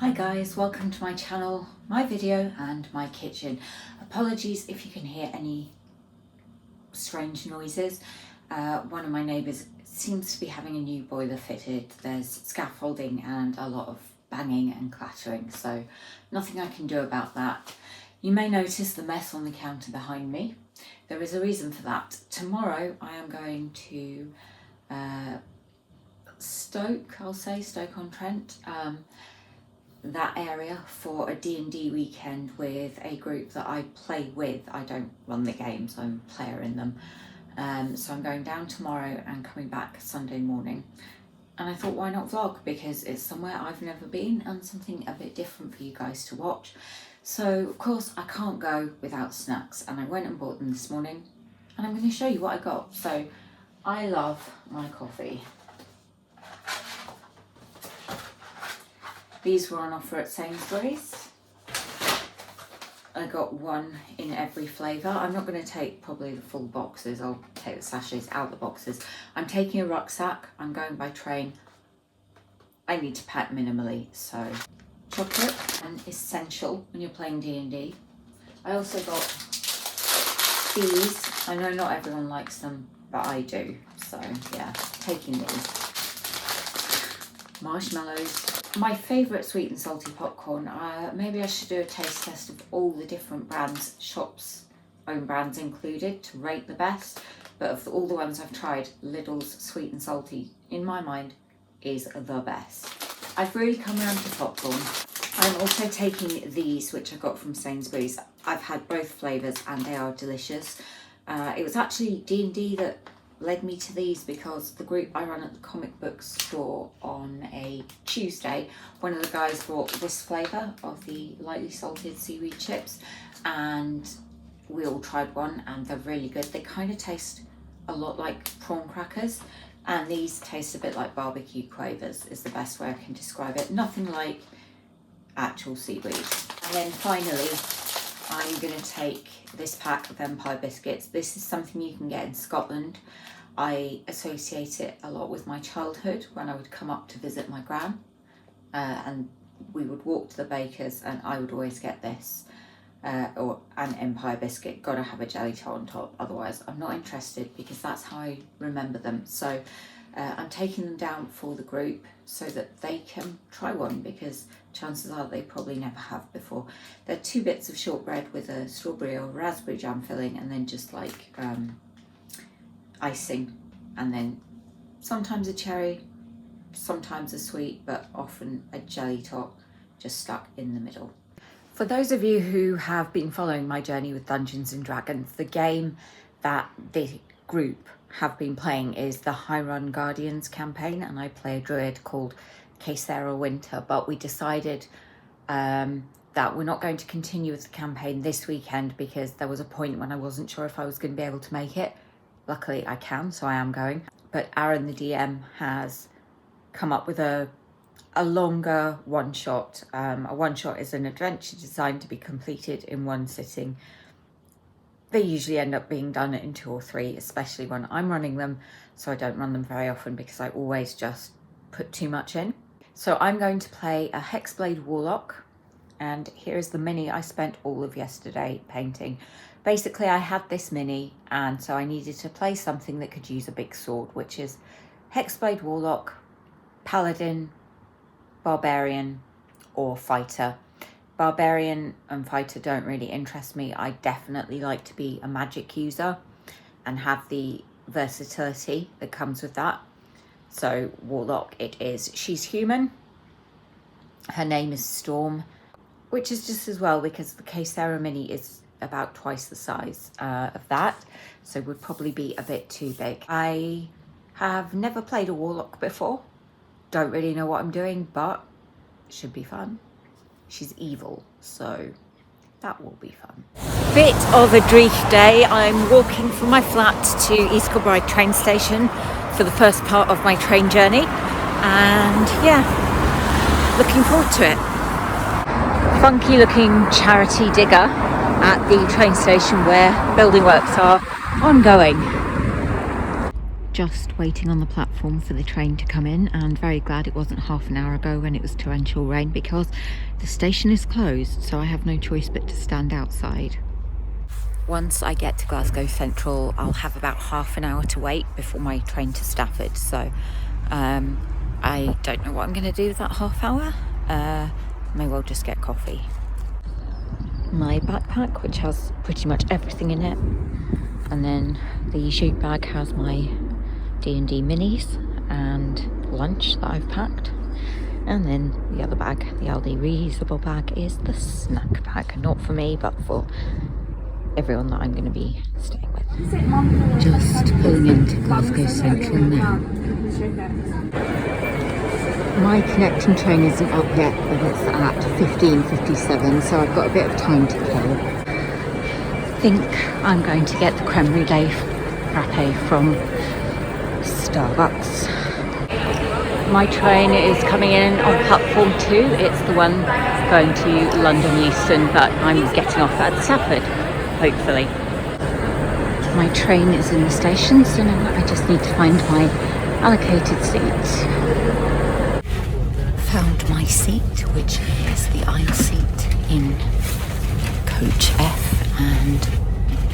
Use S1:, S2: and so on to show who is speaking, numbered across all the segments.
S1: Hi guys, welcome to my channel, my video and my kitchen. Apologies if you can hear any strange noises. One of my neighbours seems to be having a new boiler fitted. There's scaffolding and a lot of banging and clattering, so nothing I can do about that. You may notice the mess on the counter behind me. There is a reason for that. Tomorrow I am going to Stoke-on-Trent, that area for a D&D weekend with a group that I play with. I don't run the games, I'm a player in them. So I'm going down tomorrow and coming back Sunday morning. And I thought, why not vlog? Because it's somewhere I've never been and something a bit different for you guys to watch. So of course I can't go without snacks, and I went and bought them this morning and I'm going to show you what I got. So I love my coffee. These were on offer at Sainsbury's. I got one in every flavour. I'm not going to take probably the full boxes. I'll take the sachets out the boxes. I'm taking a rucksack. I'm going by train. I need to pack minimally, so chocolate and essential when you're playing D&D. I also got these. I know not everyone likes them, but I do. So yeah, taking these. Marshmallows. My favourite sweet and salty popcorn. Maybe I should do a taste test of all the different brands, shops, own brands included, to rate the best. But of all the ones I've tried, Lidl's sweet and salty, in my mind, is the best. I've really come around to popcorn. I'm also taking these, which I got from Sainsbury's. I've had both flavours and they are delicious. It was actually D&D that led me to these, because the group I run at the comic book store on a Tuesday, one of the guys brought this flavour of the lightly salted seaweed chips, and we all tried one and they're really good. They kind of taste a lot like prawn crackers, and these taste a bit like barbecue quavers is the best way I can describe it. Nothing like actual seaweed. And then finally I'm going to take this pack of Empire biscuits. This is something you can get in Scotland. I associate it a lot with my childhood when I would come up to visit my gran, and we would walk to the baker's and I would always get this, or an Empire biscuit. Gotta have a jelly tot on top, otherwise I'm not interested, because that's how I remember them. So I'm taking them down for the group so that they can try one, because chances are they probably never have before. They're 2 bits of shortbread with a strawberry or raspberry jam filling, and then just like icing, and then sometimes a cherry, sometimes a sweet, but often a jelly tot just stuck in the middle. For those of you who have been following my journey with Dungeons and Dragons, the game that the group have been playing is the High Run Guardians campaign, and I play a druid called Sarah Winter. But we decided that we're not going to continue with the campaign this weekend, because there was a point when I wasn't sure if I was going to be able to make it. Luckily I can, so I am going. But Aaron, the DM, has come up with a longer one-shot. A one-shot is an adventure designed to be completed in one sitting. They usually end up being done in 2 or 3, especially when I'm running them, so I don't run them very often because I always just put too much in. So I'm going to play a Hexblade Warlock, and here is the mini I spent all of yesterday painting. Basically I had this mini, and so I needed to play something that could use a big sword, which is Hexblade Warlock, Paladin, Barbarian or Fighter. Barbarian and Fighter don't really interest me. I definitely like to be a magic user and have the versatility that comes with that. So Warlock it is. She's human. Her name is Storm, which is just as well because the Sarah mini is about twice the size of that, so would probably be a bit too big. I have never played a Warlock before. Don't really know what I'm doing, but it should be fun. She's evil, so that will be fun. Bit of a dreich day. I'm walking from my flat to East Kilbride train station for the first part of my train journey, and yeah, looking forward to it. Funky looking charity digger at the train station where building works are ongoing. Just waiting on the platform platform for the train to come in, and very glad it wasn't half an hour ago when it was torrential rain, because the station is closed, so I have no choice but to stand outside. Once I get to Glasgow Central, I'll have about half an hour to wait before my train to Stafford, so I don't know what I'm going to do with that half hour. May well just get coffee. My backpack, which has pretty much everything in it, and then the chute bag has my D&D minis and lunch that I've packed, and then the other bag, the Aldi reusable bag, is the snack bag, not for me but for everyone that I'm going to be staying with. Just pulling into Glasgow Central now. My connecting train isn't up yet, but it's at 15:57, so I've got a bit of time to kill. I think I'm going to get the creme brulee frappe from Starbucks. My train is coming in on platform 2. It's the one going to London Euston, but I'm getting off at Stafford, hopefully. My train is in the station, so now I just need to find my allocated seat. Found my seat, which is the aisle seat in coach F, and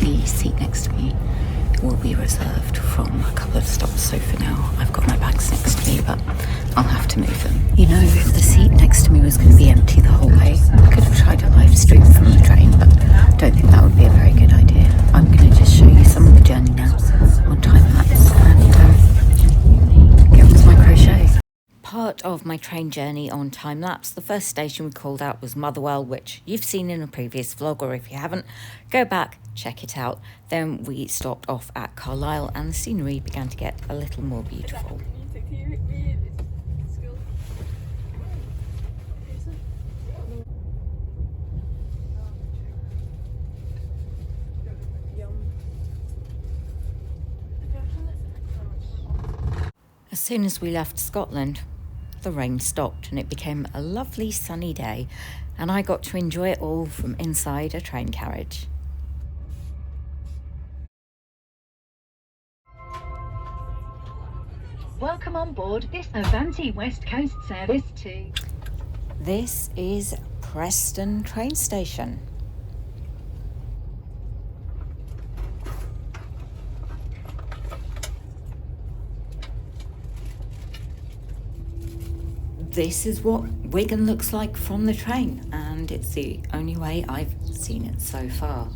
S1: the seat next to me will be reserved from a couple of stops, so for now I've got my bags next to me, but I'll have to move them. You know, if the seat next to me was going to be empty the whole way, I could have tried a live stream from the train, but I don't think that would be a very good idea. I'm going to just show you some of the journey now on time lapse and get with my crochet. Part of my train journey on time lapse, the first station we called out was Motherwell, which you've seen in a previous vlog, or if you haven't, go back, check it out. Then we stopped off at Carlisle and the scenery began to get a little more beautiful. As soon as we left Scotland, the rain stopped and it became a lovely sunny day, and I got to enjoy it all from inside a train carriage.
S2: Welcome on board this Avanti West Coast service to...
S1: This is Preston train station. This is what Wigan looks like from the train, and it's the only way I've seen it so far.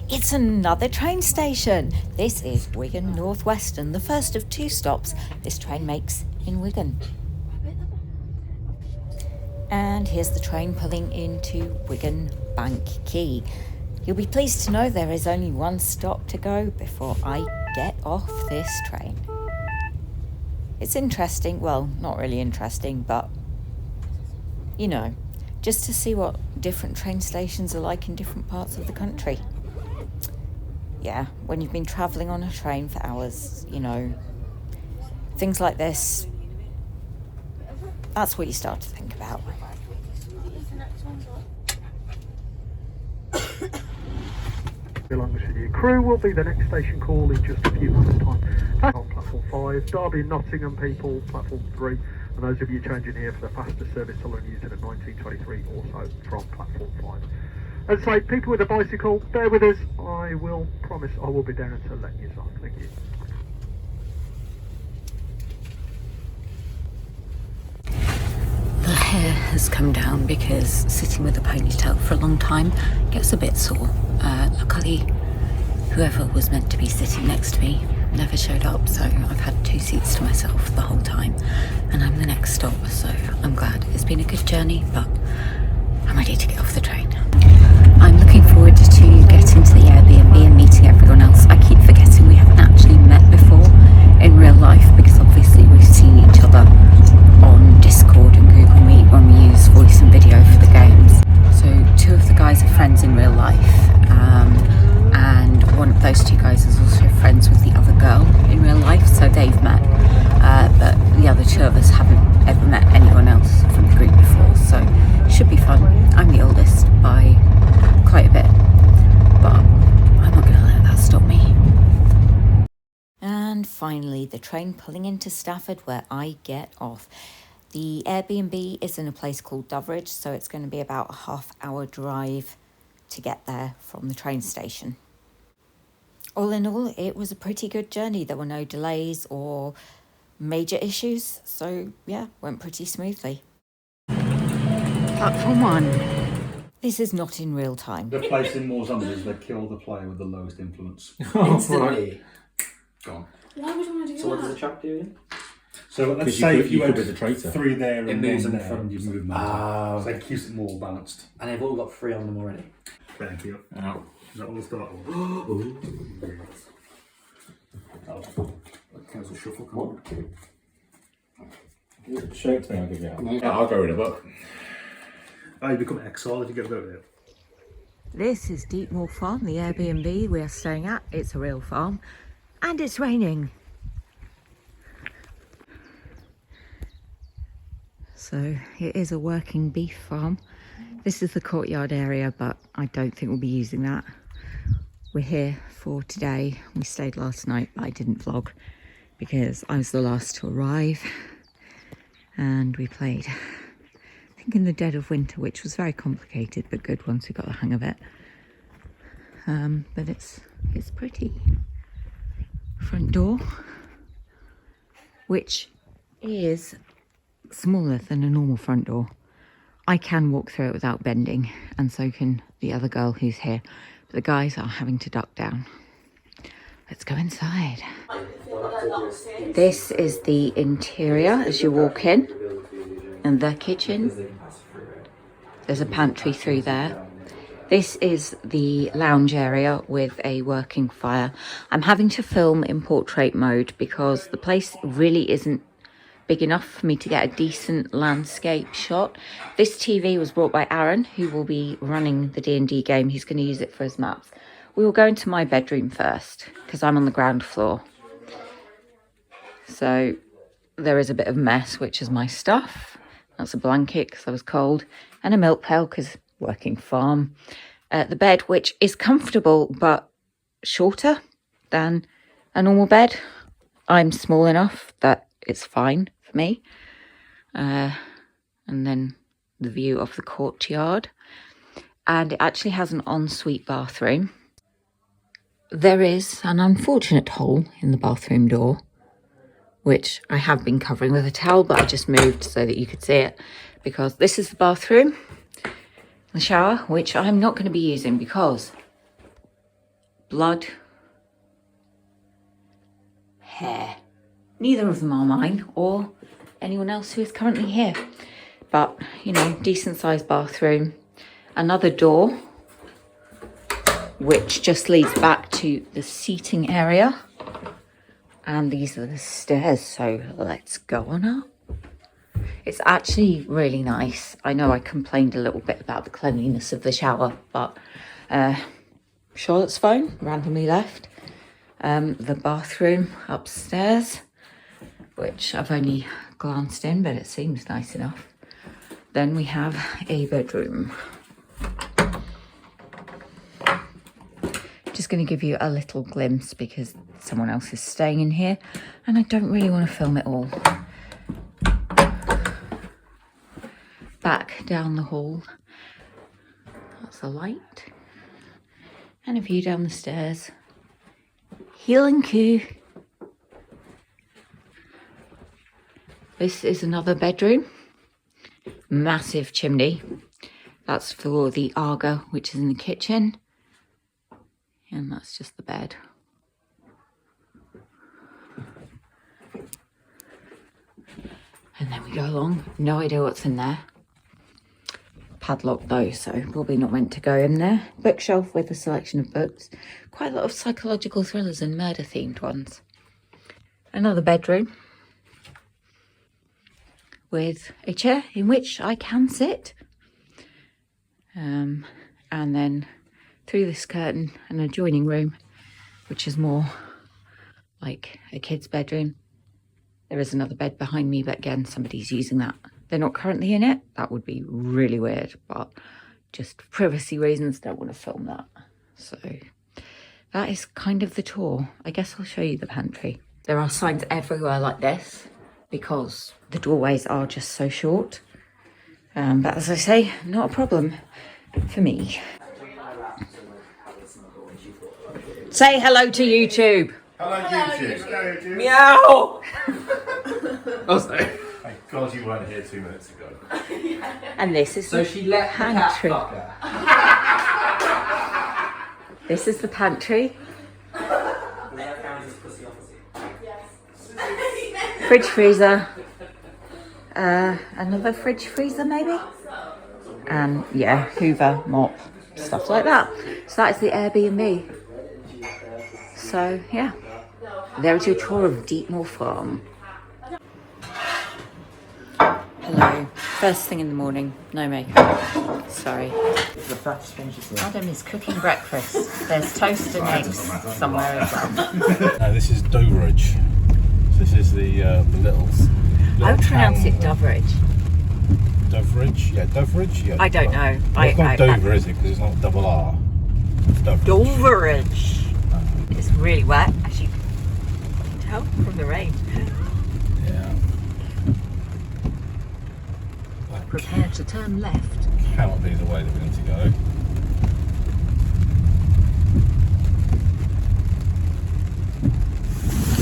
S1: It's another train station. This is Wigan North Western, the first of 2 stops this train makes in Wigan. And here's the train pulling into Wigan Bank Quay. You'll be pleased to know there is only 1 stop to go before I get off this train. It's interesting, well, not really interesting, but, you know, just to see what different train stations are like in different parts of the country. Yeah, when you've been travelling on a train for hours, you know, things like this, that's what you start to think about.
S3: Crew will be the next station call in just a few minutes' time. On platform 5, Derby and Nottingham people, platform 3, and those of you changing here for the faster service to London Euston at 1923, also from platform 5. And so, people with a bicycle, bear with us. I will promise I will be down to let you off. Thank you.
S1: The hair has come down because sitting with a ponytail for a long time gets a bit sore. Luckily, whoever was meant to be sitting next to me never showed up, so I've had 2 seats to myself the whole time, and I'm the next stop, so I'm glad. It's been a good journey, but I'm ready to get off the train. I'm looking forward to getting to the Airbnb and meeting everyone else. I keep forgetting we haven't actually met before in real life, because obviously we've seen each other on Discord and Google Meet when we use voice and video for the games. So 2 of the guys are friends in real life, and one of those 2 guys is also friends with the other girl in real life, so they've met, but the other 2 of us haven't ever met anyone else from the group before, so it should be fun. I'm the oldest by finally the train pulling into Stafford where I get off. The Airbnb is in a place called Doveridge, so it's going to be about a half-hour drive to get there from the train station. All in all, it was a pretty good journey. There were no delays or major issues, so yeah, went pretty smoothly. Platform 1. This is not in real time.
S4: The place in more zombies is they kill the player with the lowest influence.
S5: Instantly.
S4: Gone.
S6: Why would you want to do
S5: So
S6: that?
S5: what does the trap do again?
S4: So let's
S7: Because
S4: say
S7: you
S4: if you
S7: could
S4: had
S7: be the traitor.
S4: 3 there
S5: It
S4: and
S5: moves
S4: 1
S5: in
S4: there,
S5: front.
S4: you move momentum. So it keeps it more balanced.
S5: And they've all got 3 on them already.
S4: Thank you.
S7: Ow.
S4: Is that all the start of? That a shuffle card.
S7: Show it to me, I'll give you out. I'll go with a book.
S4: Oh, you become exile if you get rid of it.
S1: This is Deepmoor Farm, the Airbnb we are staying at. It's a real farm and it's raining. So it is a working beef farm. This is the courtyard area, but I don't think we'll be using that. We're here for today. We stayed last night, but I didn't vlog because I was the last to arrive. And we played, I think, in the dead of winter, which was very complicated, but good once we got the hang of it. But it's pretty. Front door, which is smaller than a normal front door. I can walk through it without bending, and so can the other girl who's here. But the guys are having to duck down. Let's go inside. This is the interior as you walk in, and the kitchen. There's a pantry through there. This is the lounge area with a working fire. I'm having to film in portrait mode because the place really isn't big enough for me to get a decent landscape shot. This TV was brought by Aaron, who will be running the D&D game. He's going to use it for his maps. We will go into my bedroom first because I'm on the ground floor. So there is a bit of mess, which is my stuff. That's a blanket because I was cold, and a milk pail because working farm. The bed, which is comfortable but shorter than a normal bed. I'm small enough that it's fine for me. And then the view of the courtyard. And it actually has an ensuite bathroom. There is an unfortunate hole in the bathroom door, which I have been covering with a towel, but I just moved so that you could see it, because this is the bathroom, the shower, which I'm not going to be using because blood, hair, neither of them are mine or anyone else who is currently here. But, you know, decent sized bathroom. Another door, which just leads back to the seating area. And these are the stairs, so let's go on up. It's actually really nice. I know I complained a little bit about the cleanliness of the shower, but Charlotte's phone randomly left. The bathroom upstairs, which I've only glanced in, but it seems nice enough. Then we have a bedroom. Just going to give you a little glimpse because someone else is staying in here and I don't really want to film it all. Back down the hall, that's a light, and a view down the stairs. Heel and coo. This is another bedroom, massive chimney. That's for the Arga, which is in the kitchen. And that's just the bed. And then we go along. No idea what's in there. Padlocked though, so probably not meant to go in there. Bookshelf with a selection of books. Quite a lot of psychological thrillers and murder themed ones. Another bedroom. With a chair in which I can sit. And then through this curtain, an adjoining room, which is more like a kid's bedroom. There is another bed behind me, but again, somebody's using that. They're not currently in it. That would be really weird, but just for privacy reasons, don't want to film that. So that is kind of the tour. I guess I'll show you the pantry. There are signs everywhere like this because the doorways are just so short. But as I say, not a problem for me. Say hello to YouTube.
S7: Hello, YouTube.
S1: Meow.
S5: Oh, sorry.
S7: Thank God you weren't here 2 minutes ago.
S1: And this is
S5: So
S1: the
S5: she let
S1: pantry. This is the pantry. Fridge freezer. Another fridge freezer maybe. And yeah, Hoover, mop, stuff like that. So that is the Airbnb. So yeah, there is your tour of Deepmore Farm. Hello. First thing in the morning, no makeup. Sorry. Adam is cooking breakfast. There's toast and eggs somewhere as well.
S7: No, this is Doveridge. This is the little
S1: I would pronounce it Doveridge.
S7: Doveridge? Yeah, Doveridge? Yeah.
S1: I don't know.
S7: It's not Dover, is it? Because it's not double R. It's Doveridge.
S1: Doveridge. It's really wet, as you can tell from the rain.
S7: Yeah.
S1: Prepare to turn left.
S7: Cannot be the way that we need to go.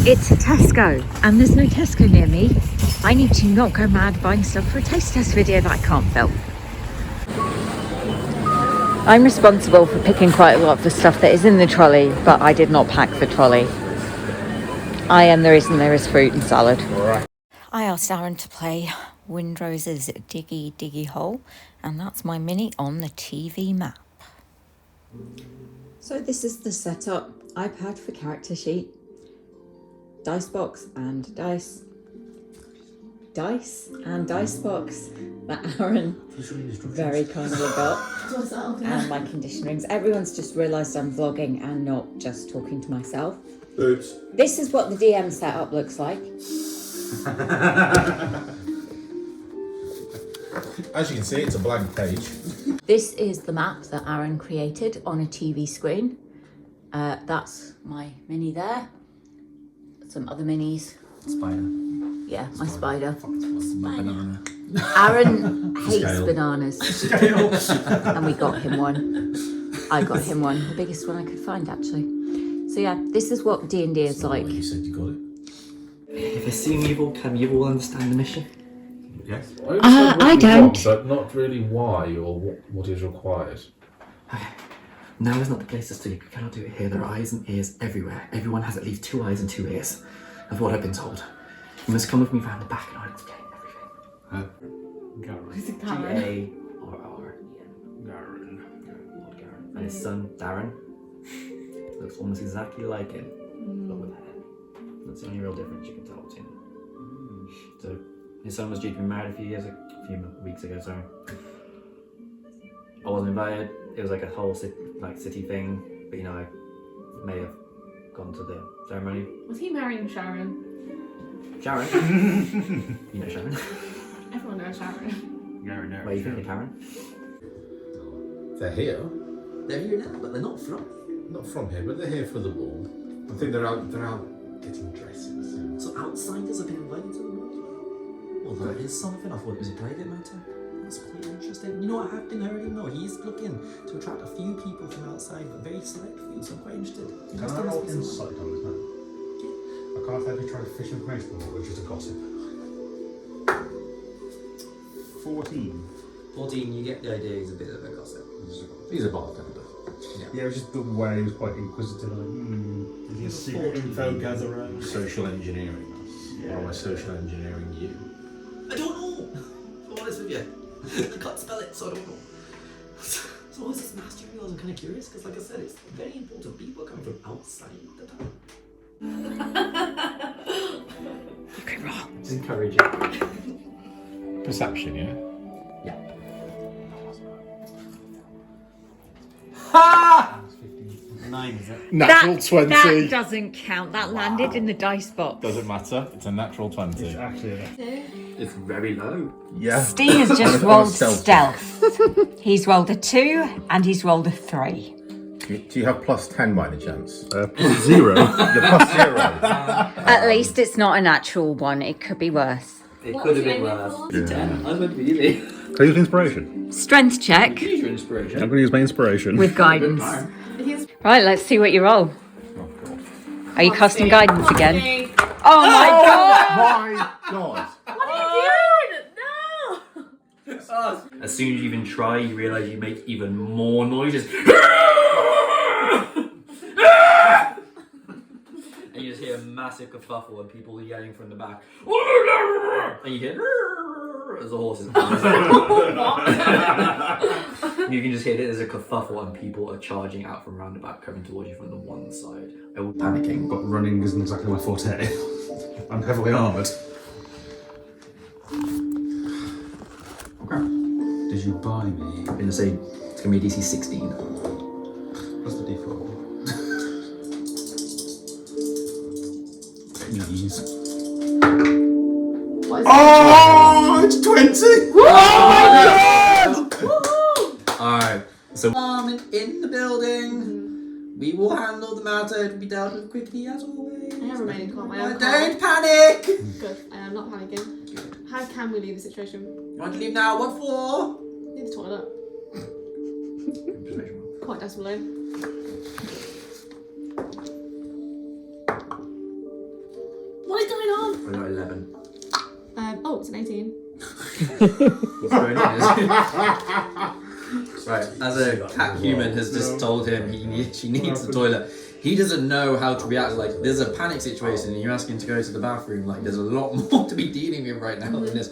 S1: It's a Tesco, and there's no Tesco near me. I need to not go mad buying stuff for a taste test video that I can't film. I'm responsible for picking quite a lot of the stuff that is in the trolley, but I did not pack the trolley. I am the reason there is fruit and salad.
S7: Right.
S1: I asked Aaron to play Windrose's Diggy Diggy Hole, and that's my mini on the TV map. So this is the setup. iPad for character sheet, dice box and dice and dice box that Aaron very kindly got, and my conditionings. Everyone's just realised I'm vlogging and not just talking to myself.
S7: Oops.
S1: This is what the DM setup looks like.
S7: As you can see, it's a blank page.
S1: This is the map that Aaron created on a TV screen. That's my mini there. Some other minis.
S5: Spider.
S1: Yeah, my spider.
S5: My banana.
S1: Aaron hates
S7: Scale.
S1: bananas. And we got him one. I got him one. The biggest one I could find, actually. So yeah, this is what D&D is like.
S7: You said you got it.
S5: If you see evil, can you all understand the mission?
S7: Yes.
S1: I don't.
S6: But not really why or what is required.
S5: Now is not the place to sleep. You cannot do it here. There are eyes and ears everywhere. Everyone has at least 2 eyes and 2 ears. That's what I've been told. You must come with me round the back and I'll explain everything.
S7: Garen.
S5: G-A-R-R.
S7: Garen.
S5: Lord Garen. And his son, Darren, looks almost exactly like him, but with hair. That's the only real difference you can tell between them. So, his son was due to be married a few weeks ago, sorry. I wasn't invited. It was like a whole city thing, but you know, I may have gone to the ceremony.
S8: Was he marrying Sharon?
S5: Sharon? You know Sharon?
S8: Everyone knows Sharon.
S7: Garen.
S5: Where you think of Karen?
S6: They're here.
S5: They're here now, but they're not from.
S6: Not from here, but they're here for the ball. I think they're out getting dresses.
S9: So outsiders have been invited to the ball? Well, that is something. I thought it was a private matter. That's quite interesting. You know, I have been hearing though, he's looking to attract a few people from outside, but very select few, so I'm quite interested.
S4: Can I roll insight on this, man? I can't help you try to fish information or it's just a gossip. 14.
S9: 14, you get the idea he's a bit of a gossip.
S6: He's a bartender.
S4: Yeah, it was just the way he was quite inquisitive. Like, is he a secret info gatherer?
S6: Social engineering.
S4: Yeah.
S6: Or am I social engineering you?
S9: I don't know! If I'm honest with you. I can't spell it, so I don't know. So what is this master of yours? I'm kind of curious, because like I said, it's very important people coming from outside the town.
S1: You can roll.
S5: Just encourage it.
S7: Perception, yeah?
S5: Yeah.
S7: Ha!
S9: 9, is it?
S7: Natural 20.
S1: That doesn't count. That landed in the dice box.
S7: Doesn't matter. It's a natural 20.
S4: It's actually
S5: It's very low.
S7: Yeah.
S1: Steve has just
S7: On a
S1: rolled
S7: stealth.
S1: stealth. He's rolled a 2 and he's rolled a 3.
S7: Do you have plus 10 by any chance?
S3: Plus 0.
S7: You're plus 0.
S1: At least it's not a natural one. It could be worse.
S5: It could have been worse.
S3: Yeah.
S5: 10. I was meant to be easy.
S3: Can I use inspiration?
S1: Strength check
S5: Use your inspiration.
S3: I'm going to use my inspiration.
S1: with guidance.
S8: He's
S1: Right, let's see what you roll. Are you casting guidance again?
S8: me.
S1: Oh my god!
S7: My God.
S8: What are you doing? No!
S5: As soon as you even try, you realise you make even more noises. And you just hear a massive kerfuffle and people yelling from the back. And you hear as the horses. You can just hear it as a kerfuffle and people are charging out from roundabout, coming towards you from the one side.
S4: Panicking, but running isn't exactly my forte. I'm heavily armoured. Okay. Did you buy me?
S5: I'm gonna say it's gonna be a DC 16.
S4: What's the default? Please.
S8: What is
S4: Oh, it's 20! Oh my god!
S5: Alright, so
S9: In the building. We will handle the matter. It will be dealt with quickly as always.
S8: I am remaining calm. I am calm.
S9: Don't panic.
S8: Good. I am not panicking. How can we leave the situation?
S9: You want to leave now? What for?
S8: Need the toilet. Quite desperately. What is going on?
S5: I got 11.
S8: Oh, it's an 18.
S5: What's going on? Right, as a cat human has just told him she needs the toilet. He doesn't know how to react. Like, there's a panic situation and you're asking to go to the bathroom. Like, there's a lot more to be dealing with right now than this.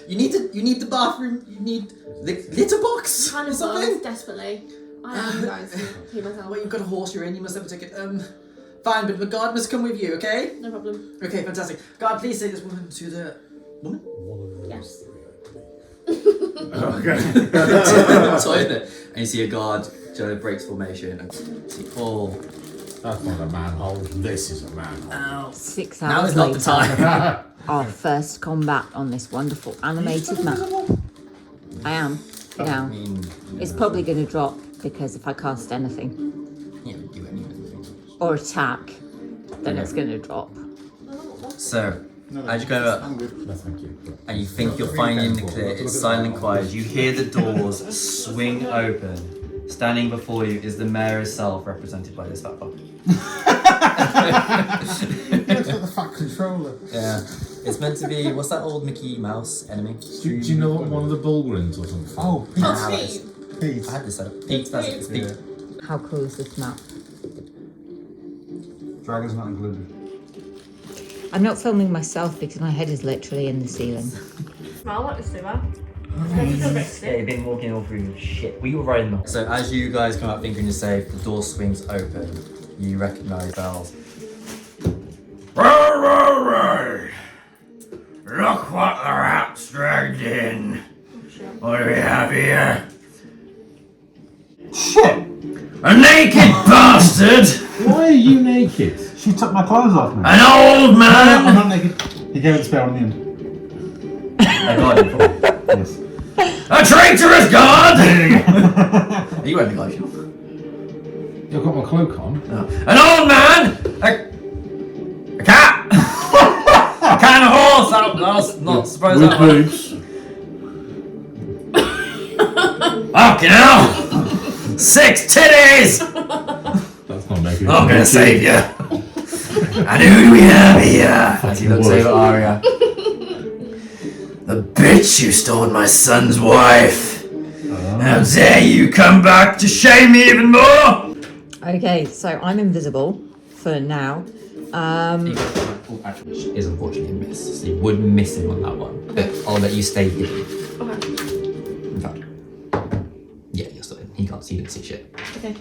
S5: You need the bathroom. You need the litter box
S8: Kind
S5: or
S8: of
S5: something.
S8: was, desperately. I am you guys to pee myself.
S9: Well, you've got a horse you're in. You must have a ticket. Fine, but the guard must come with you. Okay?
S8: No problem.
S9: Okay, fantastic. Guard, please take this woman to the woman.
S8: Yes.
S7: Okay.
S5: Toilet, and you see a guard breaks formation and see all.
S7: That's not a manhole. This is a manhole.
S1: 6
S5: Now
S1: hours
S5: is not the
S1: later,
S5: time.
S1: our first combat on this wonderful animated map. I am now. It's probably going to drop because if I cast anything
S5: Yeah, do anything.
S1: or attack, then it's going to drop.
S5: So, as you go up
S7: No, thank you.
S5: and you think you're finally in the clear, it's silent and quiet. You hear the doors swing open. Standing before you is the mayor herself, represented by this fat fuck.
S7: Looks like the fat controller.
S5: Yeah. It's meant to be, what's that old Mickey Mouse enemy?
S7: Do you know what one of the Bulgarins or something? Oh, Pete.
S8: Oh, Pete.
S7: Pete.
S5: I had this set up. Pete, that's it, it's Pete.
S1: How cool is this map?
S4: Dragon's not included.
S1: I'm not filming myself because my head is literally in the ceiling.
S8: Smell what is Siva?
S5: Yeah, you've been walking all through shit. We were riding the. So as you guys come out thinking you're safe, the door swings open. You recognise bells.
S10: Right. Look what the rat's dragged in. What do we have here?
S4: Shit!
S10: A naked bastard!
S4: Why are you naked? She took my clothes off me.
S10: An old
S4: I'm
S10: man!
S4: not naked. He gave it the spell in the end.
S5: I got it.
S4: Yes.
S10: A traitorous god!
S5: You weren't the guy.
S4: You've got my cloak on.
S10: An old man! A cat! A cat and a horse!
S5: That's not surprised
S4: With
S5: that one.
S4: boobs.
S10: Fucking hell! 6 titties!
S4: That's not naked.
S10: I'm gonna save you. And who do we have here?
S5: As he looks over Arya.
S10: The bitch who stole my son's wife. How dare you come back to shame me even more?
S1: Okay, so I'm invisible for now.
S5: Actually, which is unfortunately a miss. So you would miss him on that one. But I'll let you stay hidden.
S8: Okay.
S5: In fact, yeah, you're still hidden. He can't see, he doesn't see shit.
S8: Okay.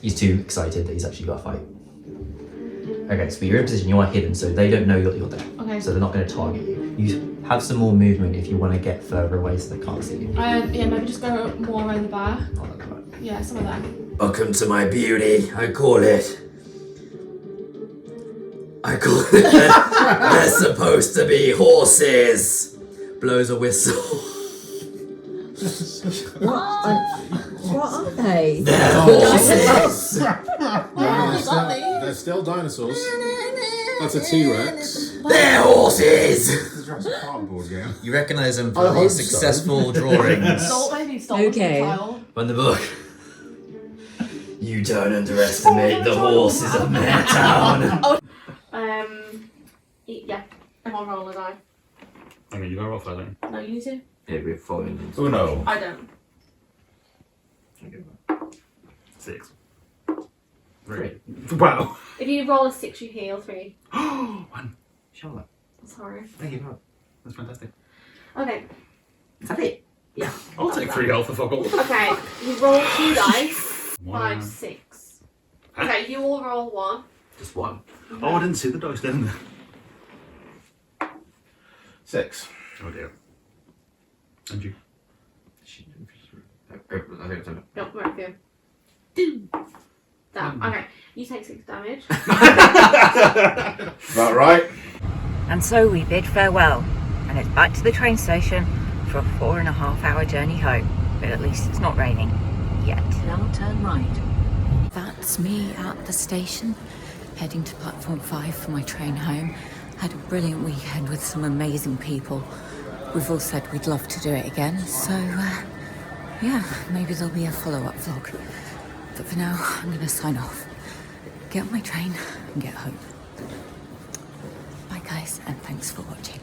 S5: He's too excited that he's actually got a fight. Okay, so you're in position, you are hidden, so they don't know you're there.
S8: Okay.
S5: So they're not going to target you. You have some more movement if you want to get further away so they can't see you.
S8: Yeah, maybe just go more around the bar.
S5: Oh, that's right.
S8: Yeah, somewhere there.
S10: Welcome to my beauty, I call it. They're supposed to be horses.
S5: Blows a whistle.
S1: What are they?
S10: They're horses.
S6: They're still dinosaurs. That's a T-Rex.
S10: They're horses.
S6: It's a Jurassic Park board game.
S9: You recognise them
S6: I
S9: from
S6: hope
S9: these
S6: so.
S9: successful drawings
S1: Okay.
S9: from the book.
S10: You don't underestimate the horses of Maytown.
S8: Yeah. Everyone roll a die.
S5: Okay, you gotta roll first, then.
S8: No, you two.
S10: Yeah, we're following them.
S7: Uno.
S8: I don't.
S5: 6. 3. Wow.
S8: If you roll a 6, you heal 3.
S5: 1. Charlotte.
S8: Sorry.
S5: Thank you. That's fantastic.
S8: Okay.
S5: Is that it?
S8: Yeah.
S5: I'll take 3 health for fuck all.
S8: Okay. You roll 2 dice.
S5: 1.
S8: 5, 6. Okay, you all roll 1.
S5: Just 1. Oh, I didn't see the dice then.
S7: 6.
S5: Oh dear. And you?
S10: I think it's over.
S8: Don't worry for you. Damn. Okay. You take 6 damage.
S7: About right.
S1: And so we bid farewell, and it's back to the train station for a 4.5-hour journey home. But at least it's not raining yet.
S2: Now turn right.
S1: That's me at the station, heading to platform 5 for my train home. Had a brilliant weekend with some amazing people. We've all said we'd love to do it again, so yeah, maybe there'll be a follow-up vlog. But for now, I'm gonna sign off, get on my train and get home. Bye guys, and thanks for watching.